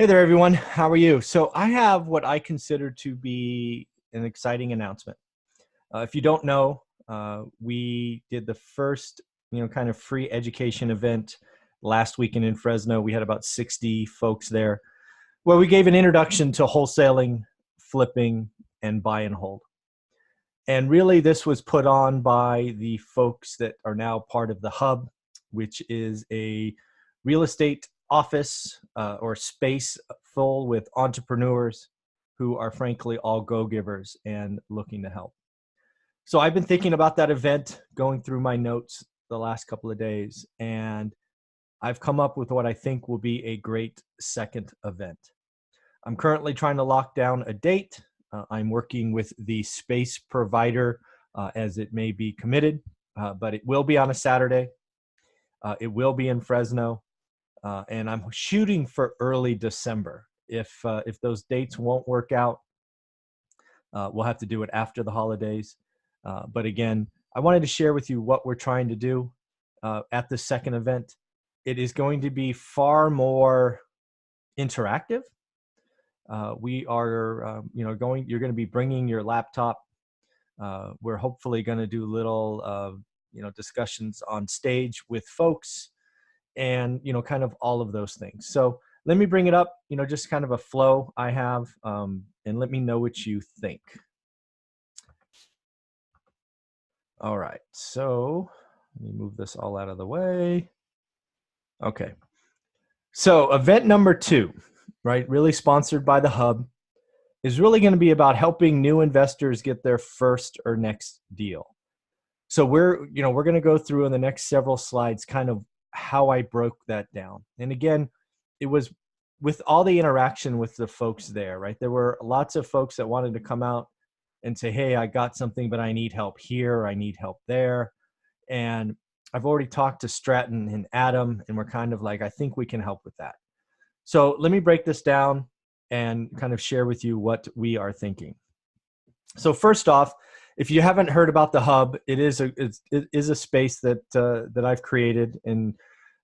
Hey there, everyone. How are you? So I have what I consider to be an exciting announcement. If you don't know, we did the first, kind of free education event last weekend in Fresno. We had about 60 folks there where we gave an introduction to wholesaling, flipping, and buy and hold. And really, this was put on by the folks that are now part of the Hub, which is a real estate office or space full with entrepreneurs who are frankly all go-givers and looking to help. So I've been thinking about that event, going through my notes the last couple of days, and I've come up with what I think will be a great second event. I'm currently trying to lock down a date. I'm working with the space provider as it may be committed, but it will be on a Saturday. It will be in Fresno, and I'm shooting for early December. If those dates won't work out, we'll have to do it after the holidays. But again, I wanted to share with you what we're trying to do at the second event. It is going to be far more interactive. We are, you're going to be bringing your laptop. We're hopefully going to do little, discussions on stage with folks and, kind of all of those things. So let me bring it up, just kind of a flow I have, and let me know what you think. All right, so let me move this all out of the way. Okay, so event number 2, right, really sponsored by the Hub, is really going to be about helping new investors get their first or next deal. So we're going to go through in the next several slides kind of how I broke that down. And again, it was with all the interaction with the folks there, right? There were lots of folks that wanted to come out and say, hey, I got something, but I need help here, I need help there. And I've already talked to Stratton and Adam, and we're kind of like, I think we can help with that. So let me break this down and kind of share with you what we are thinking. So first off, if you haven't heard about the Hub, it is a space that I've created and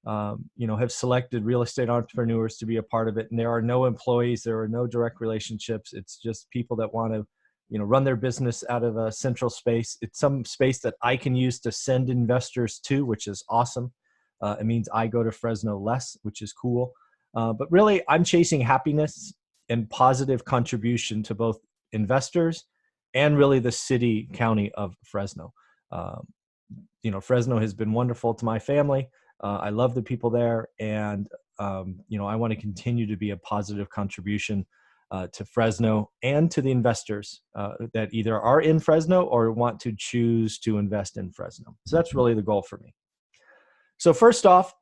have selected real estate entrepreneurs to be a part of it. And there are no employees, there are no direct relationships. It's just people that want to run their business out of a central space. It's some space that I can use to send investors to, which is awesome. It means I go to Fresno less, which is cool. But really, I'm chasing happiness and positive contribution to both investors and really the city, county of Fresno. Fresno has been wonderful to my family. I love the people there, and I want to continue to be a positive contribution to Fresno and to the investors that either are in Fresno or want to choose to invest in Fresno. So that's really the goal for me. So first off,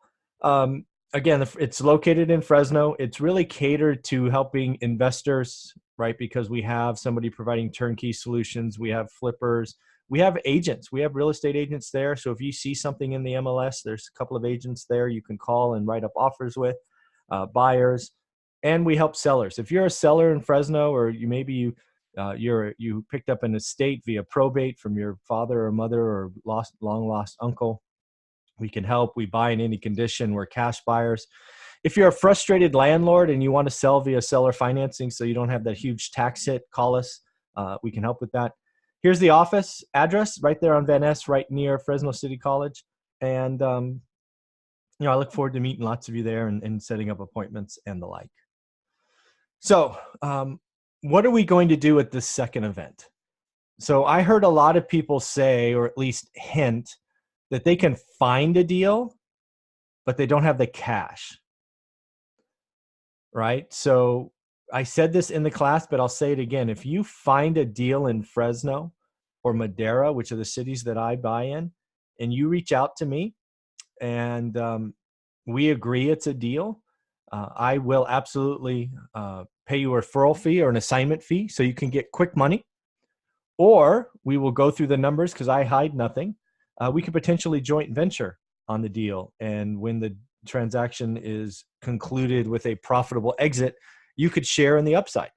again, it's located in Fresno. It's really catered to helping investors, right? Because we have somebody providing turnkey solutions. We have flippers. We have agents. We have real estate agents there. So if you see something in the MLS, there's a couple of agents there you can call and write up offers with, buyers, and we help sellers. If you're a seller in Fresno, or you picked up an estate via probate from your father or mother or long lost uncle, we can help. We buy in any condition. We're cash buyers. If you're a frustrated landlord and you want to sell via seller financing so you don't have that huge tax hit, call us. We can help with that. Here's the office address right there on Van Ness, right near Fresno City College. And, I look forward to meeting lots of you there and setting up appointments and the like. So what are we going to do at this second event? So I heard a lot of people say, or at least hint, that they can find a deal, but they don't have the cash, right? So I said this in the class, but I'll say it again. If you find a deal in Fresno or Madera, which are the cities that I buy in, and you reach out to me and we agree it's a deal, I will absolutely pay you a referral fee or an assignment fee so you can get quick money, or we will go through the numbers because I hide nothing. We could potentially joint venture on the deal. And when the transaction is concluded with a profitable exit, you could share in the upside.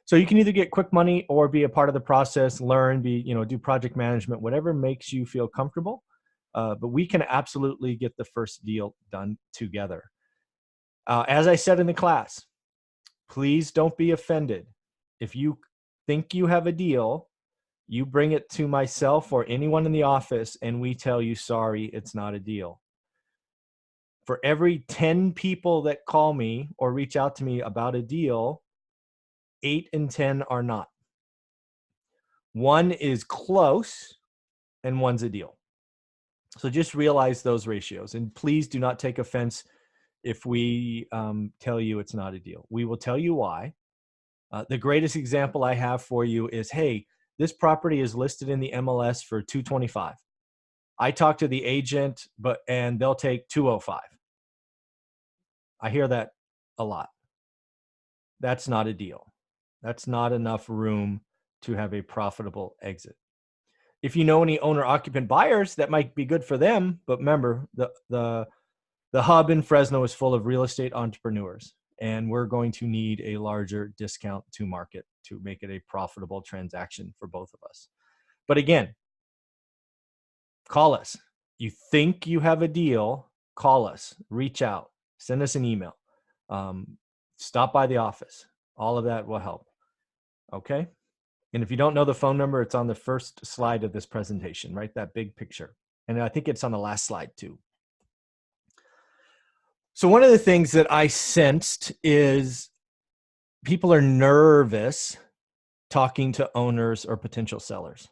So you can either get quick money or be a part of the process, learn, do project management, whatever makes you feel comfortable. But we can absolutely get the first deal done together. As I said in the class, Please don't be offended. If you think you have a deal, you bring it to myself or anyone in the office and we tell you, sorry, it's not a deal. For every 10 people that call me or reach out to me about a deal, 8 and 10 are not. One is close and one's a deal. So just realize those ratios, and please do not take offense if we tell you it's not a deal. We will tell you why. The greatest example I have for you is, hey, this property is listed in the MLS for $225. I talk to the agent, and they'll take $205. I hear that a lot. That's not a deal. That's not enough room to have a profitable exit. If you know any owner occupant buyers, that might be good for them. But remember, the hub in Fresno is full of real estate entrepreneurs, and we're going to need a larger discount to market to make it a profitable transaction for both of us. But again, call us. You think you have a deal, call us, reach out, send us an email, stop by the office. All of that will help. Okay? And if you don't know the phone number, it's on the first slide of this presentation, right? That big picture. And I think it's on the last slide too. So one of the things that I sensed is people are nervous talking to owners or potential sellers.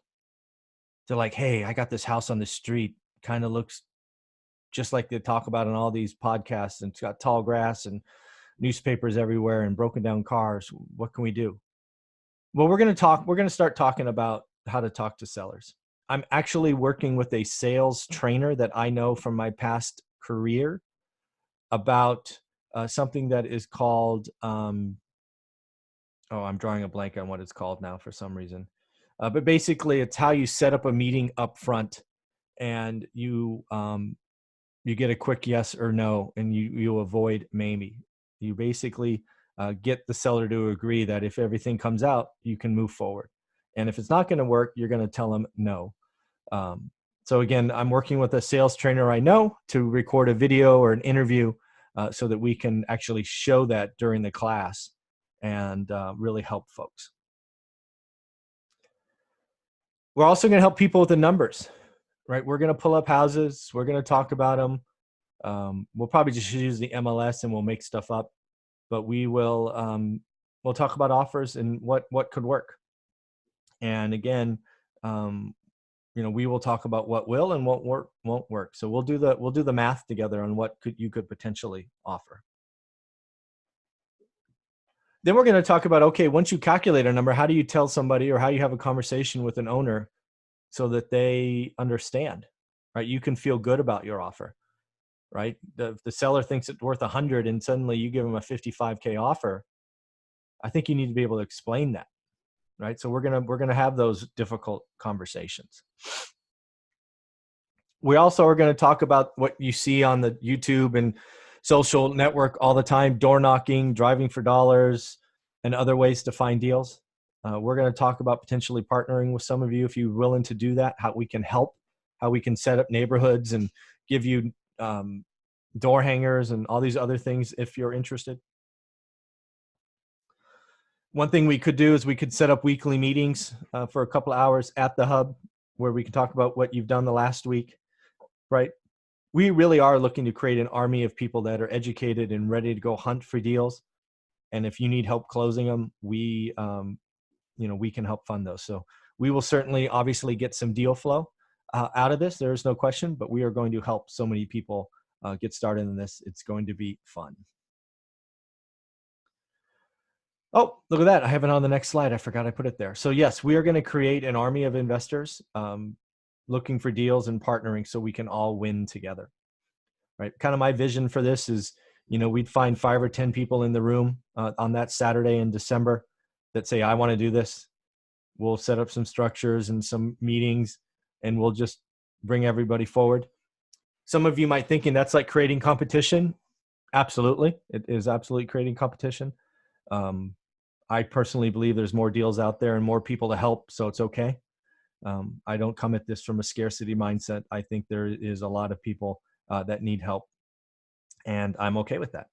They're like, hey, I got this house on the street, kind of looks just like they talk about in all these podcasts, and it's got tall grass and newspapers everywhere and broken down cars. What can we do? Well, we're going to start talking about how to talk to sellers. I'm actually working with a sales trainer that I know from my past career about something that is called, I'm drawing a blank on what it's called now for some reason. But basically, it's how you set up a meeting up front, and you get a quick yes or no, and you avoid maybe. You basically get the seller to agree that if everything comes out, you can move forward. And if it's not going to work, you're going to tell them no. So again, I'm working with a sales trainer I know to record a video or an interview so that we can actually show that during the class and really help folks. We're also going to help people with the numbers, right? We're going to pull up houses. We're going to talk about them. We'll probably just use the MLS and we'll make stuff up, but we will we'll talk about offers and what could work. And again, we will talk about what will and what won't work. So we'll do the math together on what you could potentially offer. Then we're going to talk about, okay, once you calculate a number, how do you tell somebody or how you have a conversation with an owner so that they understand, right? You can feel good about your offer, right? The seller thinks it's worth 100 and suddenly you give them a 55K offer. I think you need to be able to explain that, right? So we're going to have those difficult conversations. We also are going to talk about what you see on the YouTube and social network all the time: door knocking, driving for dollars, and other ways to find deals. We're going to talk about potentially partnering with some of you if you're willing to do that, how we can help, how we can set up neighborhoods and give you door hangers and all these other things if you're interested. One thing we could do is we could set up weekly meetings for a couple of hours at the hub where we can talk about what you've done the last week, right? We really are looking to create an army of people that are educated and ready to go hunt for deals. And if you need help closing them, we can help fund those. So we will certainly obviously get some deal flow out of this. There is no question, but we are going to help so many people get started in this. It's going to be fun. Oh, look at that. I have it on the next slide. I forgot I put it there. So yes, we are going to create an army of investors looking for deals and partnering so we can all win together, right? Kind of my vision for this is, we'd find 5 or 10 people in the room on that Saturday in December that say, I want to do this. We'll set up some structures and some meetings and we'll just bring everybody forward. Some of you might thinking that's like creating competition. Absolutely. It is absolutely creating competition. I personally believe there's more deals out there and more people to help, so it's okay. I don't come at this from a scarcity mindset. I think there is a lot of people that need help, and I'm okay with that.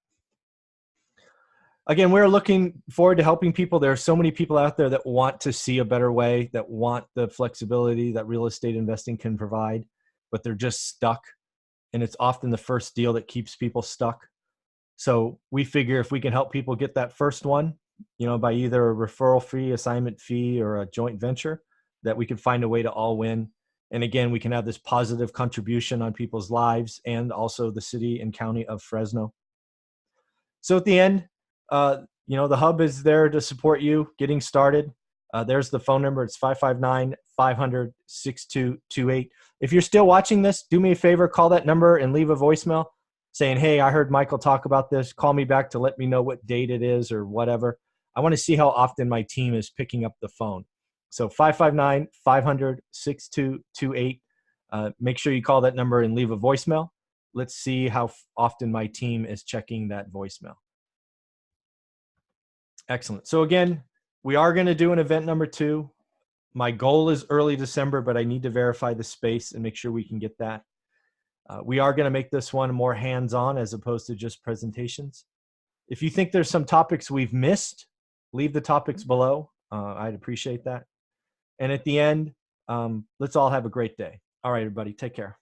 again, we're looking forward to helping people. There are so many people out there that want to see a better way, that want the flexibility that real estate investing can provide, but they're just stuck. And it's often the first deal that keeps people stuck. So we figure if we can help people get that first one, by either a referral fee, assignment fee, or a joint venture, that we can find a way to all win. And again, we can have this positive contribution on people's lives and also the city and county of Fresno. So at the end, the hub is there to support you getting started. There's the phone number. It's 559-500-6228. If you're still watching this, do me a favor, call that number and leave a voicemail saying, hey, I heard Michael talk about this. Call me back to let me know what date it is or whatever. I want to see how often my team is picking up the phone. So 559-500-6228. Make sure you call that number and leave a voicemail. Let's see how often my team is checking that voicemail. Excellent. So again, we are going to do an event number 2. My goal is early December, but I need to verify the space and make sure we can get that. We are going to make this one more hands-on as opposed to just presentations. If you think there's some topics we've missed, leave the topics below. I'd appreciate that. And at the end, let's all have a great day. All right, everybody, take care.